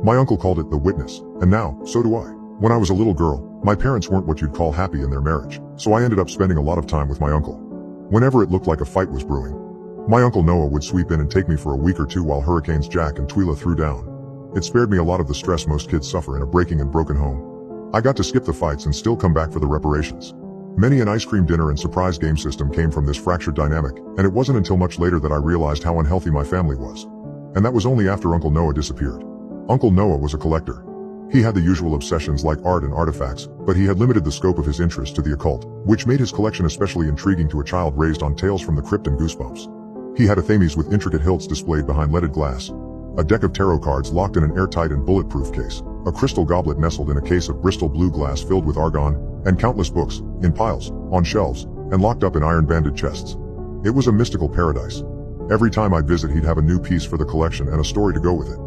My uncle called it the witness, and now, so do I. When I was a little girl, my parents weren't what you'd call happy in their marriage, so I ended up spending a lot of time with my uncle. Whenever it looked like a fight was brewing, my Uncle Noah would sweep in and take me for a week or two while Hurricanes Jack and Twila threw down. It spared me a lot of the stress most kids suffer in a breaking and broken home. I got to skip the fights and still come back for the reparations. Many an ice cream dinner and surprise game system came from this fractured dynamic, and it wasn't until much later that I realized how unhealthy my family was. And that was only after Uncle Noah disappeared. Uncle Noah was a collector. He had the usual obsessions like art and artifacts, but he had limited the scope of his interest to the occult, which made his collection especially intriguing to a child raised on Tales from the Crypt and Goosebumps. He had a Thames with intricate hilts displayed behind leaded glass, a deck of tarot cards locked in an airtight and bulletproof case, a crystal goblet nestled in a case of Bristol blue glass filled with argon, and countless books, in piles, on shelves, and locked up in iron-banded chests. It was a mystical paradise. Every time I'd visit he'd have a new piece for the collection and a story to go with it.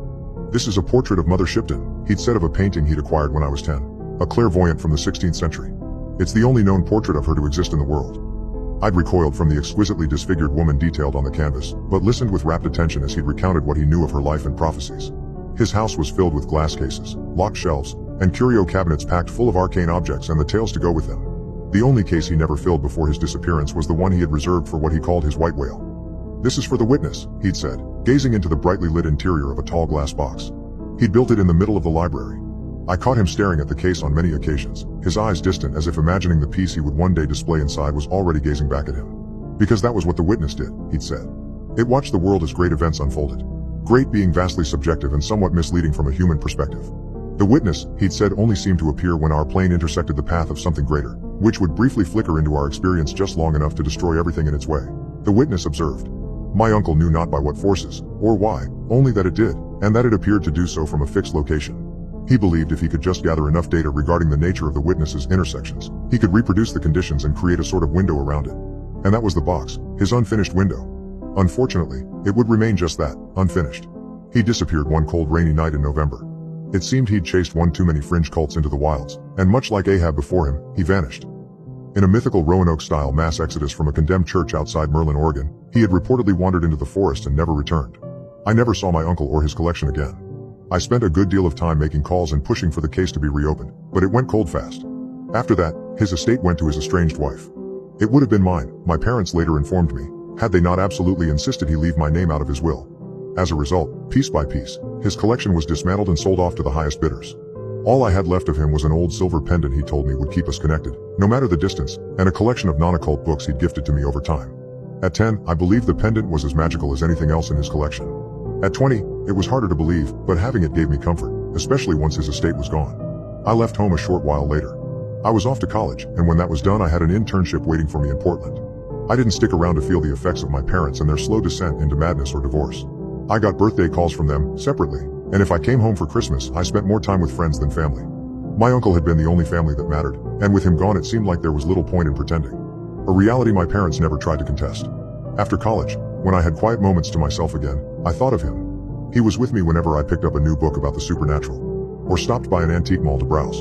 "This is a portrait of Mother Shipton," he'd said of a painting he'd acquired when I was 10. A clairvoyant from the 16th century. "It's the only known portrait of her to exist in the world." I'd recoiled from the exquisitely disfigured woman detailed on the canvas, but listened with rapt attention as he'd recounted what he knew of her life and prophecies. His house was filled with glass cases, locked shelves, and curio cabinets packed full of arcane objects and the tales to go with them. The only case he never filled before his disappearance was the one he had reserved for what he called his white whale. "This is for the witness," he'd said, gazing into the brightly lit interior of a tall glass box. He'd built it in the middle of the library. I caught him staring at the case on many occasions, his eyes distant as if imagining the piece he would one day display inside was already gazing back at him. "Because that was what the witness did," he'd said. "It watched the world as great events unfolded. Great being vastly subjective and somewhat misleading from a human perspective. The witness," he'd said, "only seemed to appear when our plane intersected the path of something greater, which would briefly flicker into our experience just long enough to destroy everything in its way." The witness observed. My uncle knew not by what forces, or why, only that it did, and that it appeared to do so from a fixed location. He believed if he could just gather enough data regarding the nature of the witness's intersections, he could reproduce the conditions and create a sort of window around it. And that was the box, his unfinished window. Unfortunately, it would remain just that, unfinished. He disappeared one cold rainy night in November. It seemed he'd chased one too many fringe cults into the wilds, and much like Ahab before him, he vanished. In a mythical Roanoke-style mass exodus from a condemned church outside Merlin, Oregon, he had reportedly wandered into the forest and never returned. I never saw my uncle or his collection again. I spent a good deal of time making calls and pushing for the case to be reopened, but it went cold fast. After that, his estate went to his estranged wife. It would have been mine, my parents later informed me, had they not absolutely insisted he leave my name out of his will. As a result, piece by piece, his collection was dismantled and sold off to the highest bidders. All I had left of him was an old silver pendant he told me would keep us connected, no matter the distance, and a collection of non-occult books he'd gifted to me over time. At 10, I believed the pendant was as magical as anything else in his collection. At 20, it was harder to believe, but having it gave me comfort, especially once his estate was gone. I left home a short while later. I was off to college, and when that was done I had an internship waiting for me in Portland. I didn't stick around to feel the effects of my parents and their slow descent into madness or divorce. I got birthday calls from them, separately, and if I came home for Christmas I spent more time with friends than family. My uncle had been the only family that mattered, and with him gone it seemed like there was little point in pretending. A reality my parents never tried to contest. After college, when I had quiet moments to myself again, I thought of him. He was with me whenever I picked up a new book about the supernatural, or stopped by an antique mall to browse.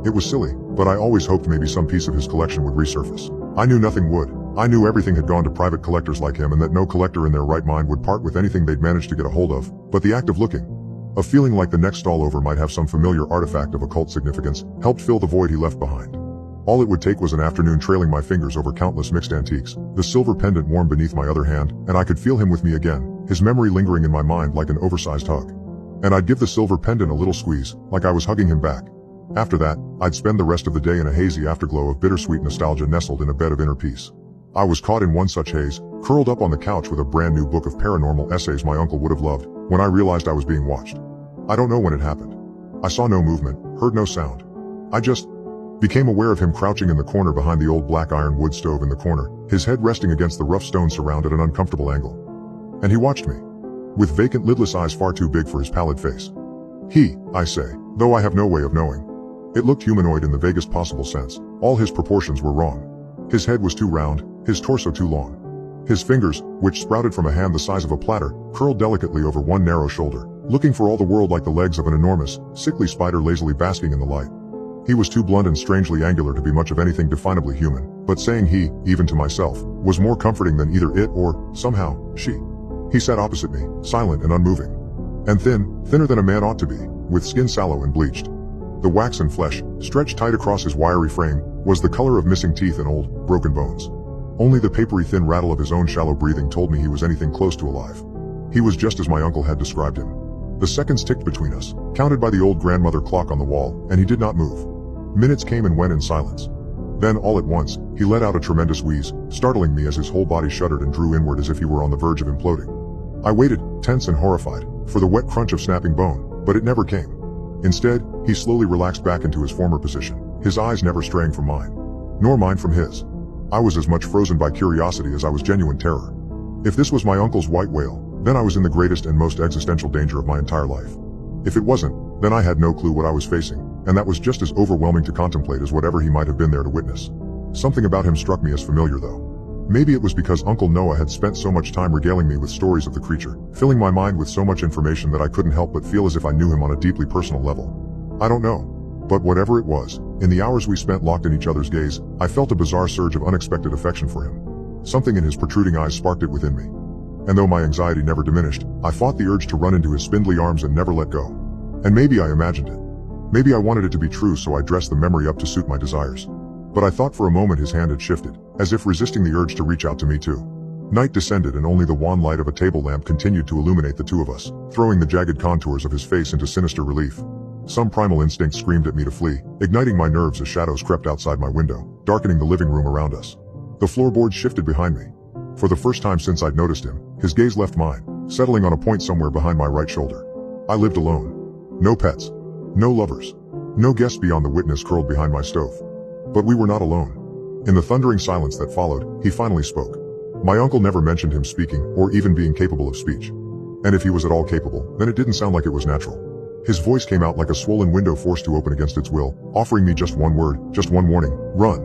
It was silly, but I always hoped maybe some piece of his collection would resurface. I knew nothing would. I knew everything had gone to private collectors like him and that no collector in their right mind would part with anything they'd managed to get a hold of, but the act of looking, of feeling like the next stall over might have some familiar artifact of occult significance, helped fill the void he left behind. All it would take was an afternoon trailing my fingers over countless mixed antiques, the silver pendant warm beneath my other hand, and I could feel him with me again, his memory lingering in my mind like an oversized hug. And I'd give the silver pendant a little squeeze, like I was hugging him back. After that, I'd spend the rest of the day in a hazy afterglow of bittersweet nostalgia nestled in a bed of inner peace. I was caught in one such haze, curled up on the couch with a brand new book of paranormal essays my uncle would have loved, when I realized I was being watched. I don't know when it happened. I saw no movement, heard no sound. I just became aware of him crouching in the corner behind the old black iron wood stove in the corner, his head resting against the rough stone surround at an uncomfortable angle. And he watched me, with vacant lidless eyes far too big for his pallid face. He, I say, though I have no way of knowing. It looked humanoid in the vaguest possible sense. All his proportions were wrong. His head was too round, his torso too long. His fingers, which sprouted from a hand the size of a platter, curled delicately over one narrow shoulder, looking for all the world like the legs of an enormous, sickly spider lazily basking in the light. He was too blunt and strangely angular to be much of anything definably human, but saying he, even to myself, was more comforting than either it or, somehow, she. He sat opposite me, silent and unmoving. And thin, thinner than a man ought to be, with skin sallow and bleached. The waxen flesh, stretched tight across his wiry frame, was the color of missing teeth and old, broken bones. Only the papery thin rattle of his own shallow breathing told me he was anything close to alive. He was just as my uncle had described him. The seconds ticked between us, counted by the old grandmother clock on the wall, and he did not move. Minutes came and went in silence. Then, all at once, he let out a tremendous wheeze, startling me as his whole body shuddered and drew inward as if he were on the verge of imploding. I waited, tense and horrified, for the wet crunch of snapping bone, but it never came. Instead, he slowly relaxed back into his former position, his eyes never straying from mine, nor mine from his. I was as much frozen by curiosity as I was genuine terror. If this was my uncle's white whale, then I was in the greatest and most existential danger of my entire life. If it wasn't, then I had no clue what I was facing, and that was just as overwhelming to contemplate as whatever he might have been there to witness. Something about him struck me as familiar though. Maybe it was because Uncle Noah had spent so much time regaling me with stories of the creature, filling my mind with so much information that I couldn't help but feel as if I knew him on a deeply personal level. I don't know. But whatever it was, in the hours we spent locked in each other's gaze, I felt a bizarre surge of unexpected affection for him. Something in his protruding eyes sparked it within me. And though my anxiety never diminished, I fought the urge to run into his spindly arms and never let go. And maybe I imagined it. Maybe I wanted it to be true, so I dressed the memory up to suit my desires. But I thought for a moment his hand had shifted, as if resisting the urge to reach out to me too. Night descended and only the wan light of a table lamp continued to illuminate the two of us, throwing the jagged contours of his face into sinister relief. Some primal instinct screamed at me to flee, igniting my nerves as shadows crept outside my window, darkening the living room around us. The floorboards shifted behind me. For the first time since I'd noticed him, his gaze left mine, settling on a point somewhere behind my right shoulder. I lived alone. No pets. No lovers. No guests beyond the witness curled behind my stove. But we were not alone. In the thundering silence that followed, he finally spoke. My uncle never mentioned him speaking, or even being capable of speech. And if he was at all capable, then it didn't sound like it was natural. His voice came out like a swollen window forced to open against its will, offering me just one word, just one warning: run.